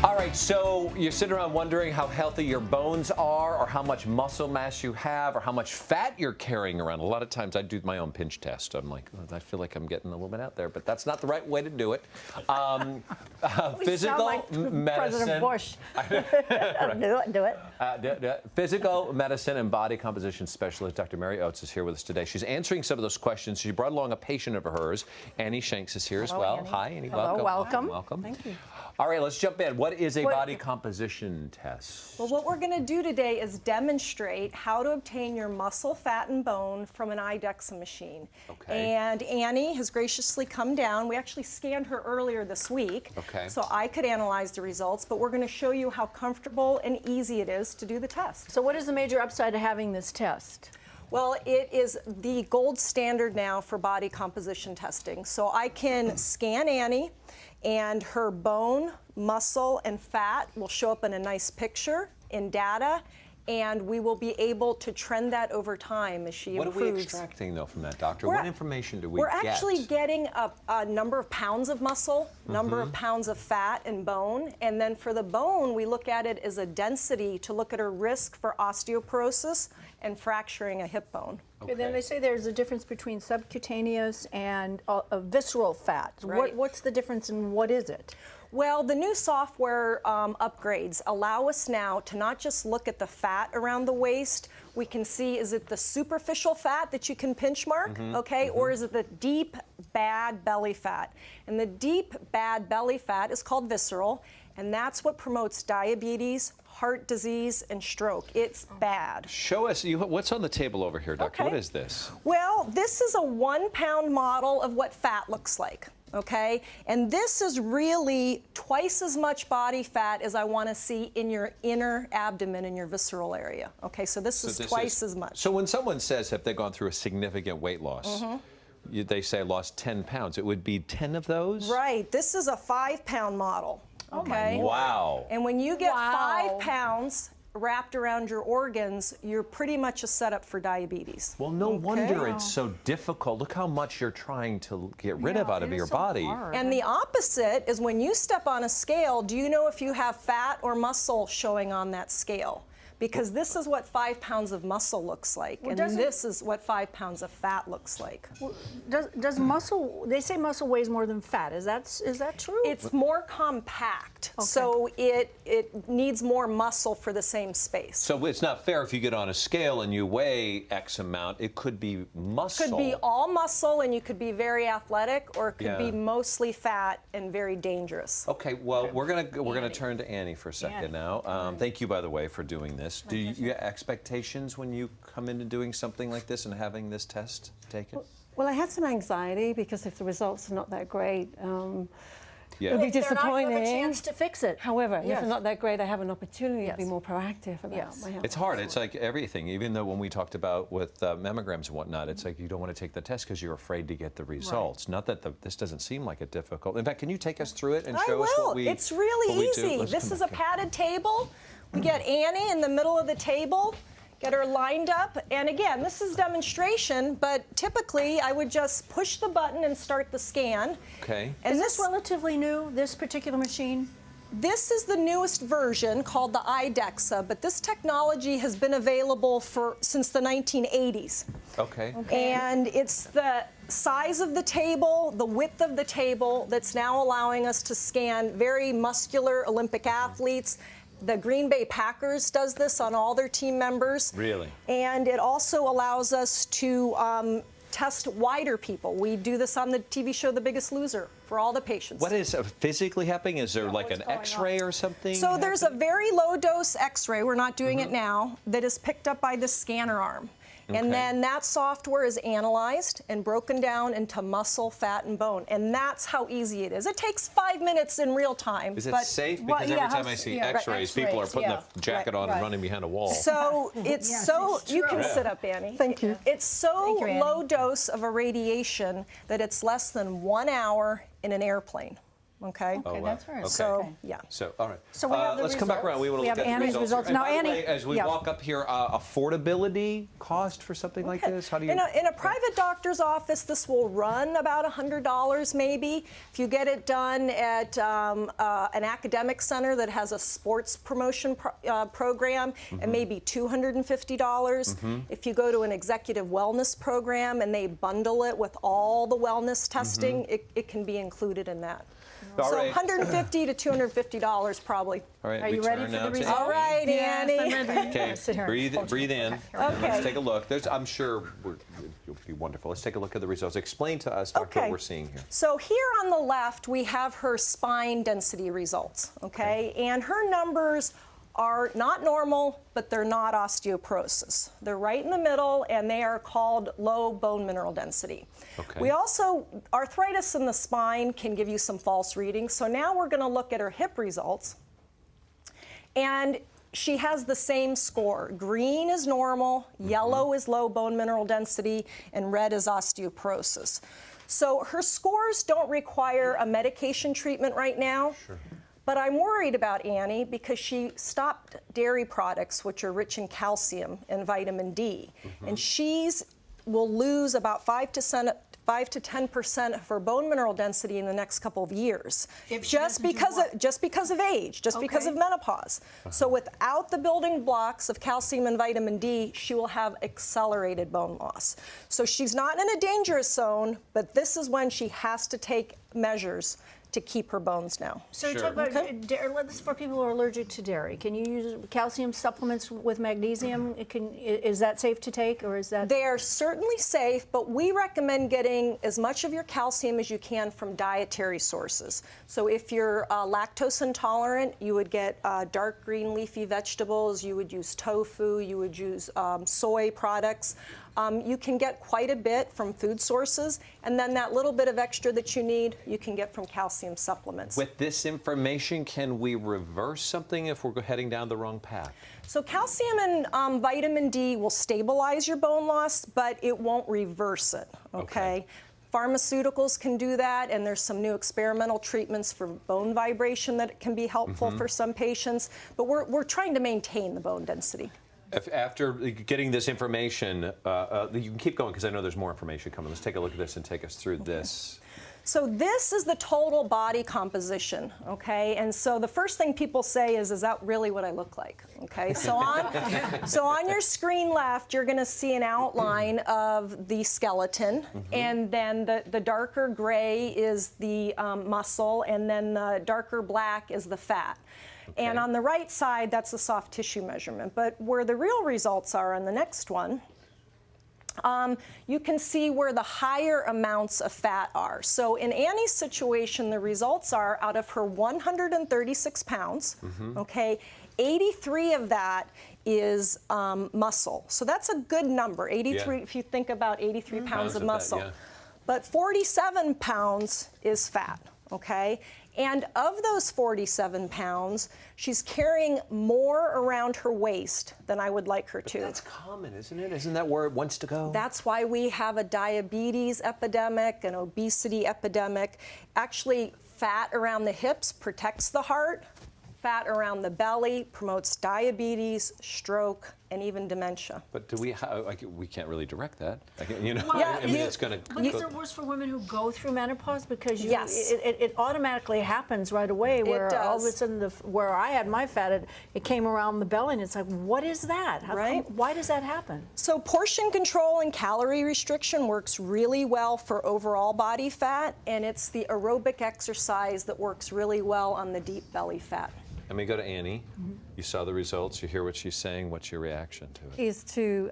All right, so you're sitting around wondering how healthy your bones are, or how much muscle mass you have, or how much fat you're carrying around. A lot of times I do my own pinch test. I'm like, oh, I feel like I'm getting a little bit out there, but that's not the right way to do it. Physical medicine. President Bush. Do it. Physical medicine and body composition specialist Dr. Mary Oates is here with us today. She's answering some of those questions. She brought along a patient of hers. Annie Shanks is here as well. Annie. Hi, Annie. Hello, welcome. Welcome. Thank you. All right, let's jump in. What is a body composition test? Well, what we're going to do today is demonstrate how to obtain your muscle, fat, and bone from an IDEXA machine. Okay. And Annie has graciously come down. We actually scanned her earlier this week, okay, so I could analyze the results, but we're going to show you how comfortable and easy it is to do the test. So what is the major upside to having this test? Well, it is the gold standard now for body composition testing. So I can scan Annie, and her bone, muscle, and fat will show up in a nice picture in data, and we will be able to trend that over time as she improves. What are we extracting, though, from that, doctor? What information do we We're get? actually getting a number of pounds of muscle, number of pounds of fat and bone, and then for the bone, we look at it as a density to look at her risk for osteoporosis and fracturing a hip bone. Okay. Then they say there's a difference between subcutaneous and visceral fat. Right. What's the difference and what is it? Well, the new software upgrades allow us now to not just look at the fat around the waist. We can see, is it the superficial fat that you can pinch mark, okay, or is it the deep, bad belly fat? And the deep, bad belly fat is called visceral, and that's what promotes diabetes, heart disease, and stroke. It's bad. Show us, what's on the table over here, doctor? Okay. What is this? Well, this is a 1 pound model of what fat looks like. Okay, and this is really twice as much body fat as I want to see in your inner abdomen, in your visceral area. Okay, so this is twice as much. So when someone says if they've gone through a significant weight loss, they say lost 10 pounds, it would be 10 of those? Right, this is a 5 pound model. Okay. Wow. And when you get 5 pounds wrapped around your organs, you're pretty much a setup for diabetes. Well, no wonder it's so difficult. Look how much you're trying to get rid of out of your body. And the opposite is when you step on a scale, do you know if you have fat or muscle showing on that scale? Because this is what 5 pounds of muscle looks like, and this is what 5 pounds of fat looks like. Well, does muscle, they say muscle weighs more than fat, is that true? It's more compact, so it needs more muscle for the same space. So it's not fair if you get on a scale and you weigh X amount, it could be muscle. It could be all muscle and you could be very athletic, or it could be mostly fat and very dangerous. Okay, well, we're gonna turn to Annie for a second now. Thank you, by the way, for doing this. Do you have expectations when you come into doing something like this and having this test taken? Well, I had some anxiety because if the results are not that great, it'll be They're not, disappointing. you have a chance to fix it. However, if they're not that great, I have an opportunity to be more proactive about my health. It's hard. It's like everything. Even though when we talked about with mammograms and whatnot, it's like you don't want to take the test because you're afraid to get the results. Not that this doesn't seem like it difficult. In fact, can you take us through it and show us what we do? It's really easy. This is a padded table. We get Annie in the middle of the table, get her lined up, and again, this is demonstration, but typically I would just push the button and start the scan. Okay. And is this relatively new, this particular machine? This is the newest version called the IDEXA, but this technology has been available since the 1980s. Okay. And it's the size of the table, the width of the table that's now allowing us to scan very muscular Olympic athletes. The Green Bay Packers does this on all their team members. Really? And it also allows us to test wider people. We do this on the TV show The Biggest Loser for all the patients. What is physically happening? Is there like an X-ray or something? So there's a very low dose X-ray, we're not doing it now, that is picked up by the scanner arm. And then that software is analyzed and broken down into muscle, fat, and bone. And that's how easy it is. It takes 5 minutes in real time. Is it safe? Because every time I see X-rays, people are putting the jacket on and running behind a wall. So it's you can sit up, Annie. Thank you. It's so low dose of a radiation that it's less than 1 hour in an airplane. Okay. Oh, Okay, wow. that's very Okay. So, okay. yeah. So, all right. So we have the let's come back around. results. We want to We look have at Annie's the results. here. Now, And by the Annie- way, as we yeah. walk up here, affordability cost for something like this? How do you? In a private doctor's office, this will run about $100 maybe. If you get it done at an academic center that has a sports promotion program, it may be $250. If you go to an executive wellness program and they bundle it with all the wellness testing, it can be included in that. All So right. $150 to $250 probably. All right, Are we you ready turn for now the to results? All right, Yes, Annie. I'm ready. Okay, Sit here. breathe in. And Okay. let's take a look. I'm sure you'll be wonderful. Let's take a look at the results. Explain to us, Doctor, what we're seeing here. So here on the left, we have her spine density results, okay? And her numbers are not normal, but they're not osteoporosis. They're right in the middle, and they are called low bone mineral density. Okay. We also, arthritis in the spine can give you some false readings. So now we're gonna look at her hip results. And she has the same score. Green is normal, yellow is low bone mineral density, and red is osteoporosis. So her scores don't require a medication treatment right now. Sure. But I'm worried about Annie because she stopped dairy products, which are rich in calcium and vitamin D. And will lose about 5 to 10% of her bone mineral density in the next couple of years, just because of age, because of menopause. So without the building blocks of calcium and vitamin D, she will have accelerated bone loss. So she's not in a dangerous zone, but this is when she has to take measures to keep her bones now. So you Sure. talk about dairy. This is for people who are allergic to dairy. Can you use calcium supplements with magnesium? Is that safe to take, or is that? They are certainly safe, but we recommend getting as much of your calcium as you can from dietary sources. So if you're lactose intolerant, you would get dark green leafy vegetables, you would use tofu, you would use soy products. You can get quite a bit from food sources, and then that little bit of extra that you need, you can get from calcium supplements. With this information, can we reverse something if we're heading down the wrong path? So calcium and vitamin D will stabilize your bone loss, but it won't reverse it, okay? Pharmaceuticals can do that, and there's some new experimental treatments for bone vibration that can be helpful for some patients, but we're trying to maintain the bone density. After getting this information, you can keep going because I know there's more information coming. Let's take a look at this and take us through this. So this is the total body composition, okay? And so the first thing people say is that really what I look like? Okay, so on your screen left, you're gonna see an outline of the skeleton, and then the darker gray is the muscle, and then the darker black is the fat. Okay. And on the right side, that's the soft tissue measurement. But where the real results are on the next one, you can see where the higher amounts of fat are. So in Annie's situation, the results are out of her 136 pounds, okay, 83 of that is muscle. So that's a good number, 83, if you think about 83 pounds of that, muscle. yeah. But 47 pounds is fat, okay? And of those 47 pounds, she's carrying more around her waist than I would like her to. That's common, isn't it? Isn't that where it wants to go? That's why we have a diabetes epidemic, an obesity epidemic. Actually, fat around the hips protects the heart. Fat around the belly promotes diabetes, stroke, and even dementia. But do we can't really direct that. You know, Well, I mean, it's going to. But is it worse for women who go through menopause? Because Yes. it automatically happens right away. Where does. all of a sudden, where I had my fat, it came around the belly, and it's like, what is that? Right. Why does that happen? So portion control and calorie restriction works really well for overall body fat, and it's the aerobic exercise that works really well on the deep belly fat. Let me go to Annie. You saw the results. You hear what she's saying. What's your reaction to it? Is to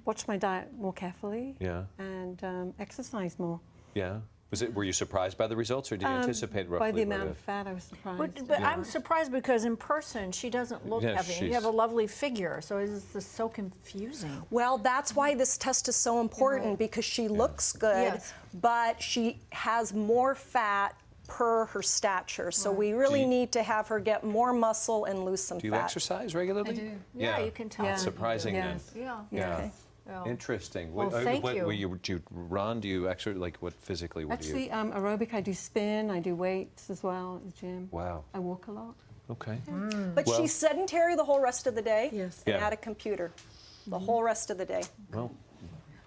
watch my diet more carefully. Yeah. And exercise more. Yeah. Were you surprised by the results, or did you anticipate roughly? By the what amount it- of fat, I was surprised. But I'm surprised because in person she doesn't look Yeah, heavy. You have a lovely figure, so is this so confusing? Well, that's why this test is so important, because she looks good, Yes. but she has more fat per her stature. So we really need to have her get more muscle and lose some Do you fat. exercise regularly? I do. Yeah, you can tell. Yeah. Surprising Yes. then. Yeah. Yeah. Okay. Oh. Interesting. Well, thank you. Do you run? Do you actually, like, what physically, what do you? Actually, aerobic, I do spin, I do weights as well at the gym. Wow. I walk a lot. Okay. But Well- she's sedentary the whole rest of the day. Yes. And Yeah. at a computer the whole rest of the day. Well,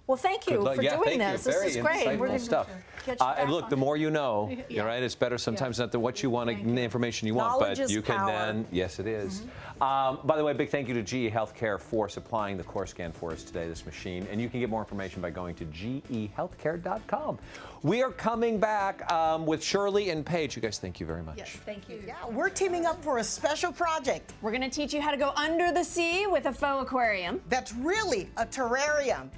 Well, thank you good luck. for Yeah, doing thank this. you. This Very is great. We're insightful gonna stuff. get you And back look, on the it. more you know, Yeah. right? It's better sometimes not the what you want, the information you want, Knowledge but is you can power. then. Yes, it is. By the way, big thank you to GE Healthcare for supplying the core scan for us today, this machine. And you can get more information by going to gehealthcare.com. We are coming back with Shirley and Paige. You guys, thank you very much. Yes, thank you. Yeah, we're teaming up for a special project We're going to teach you how to go under the sea with a faux aquarium. that's really a terrarium.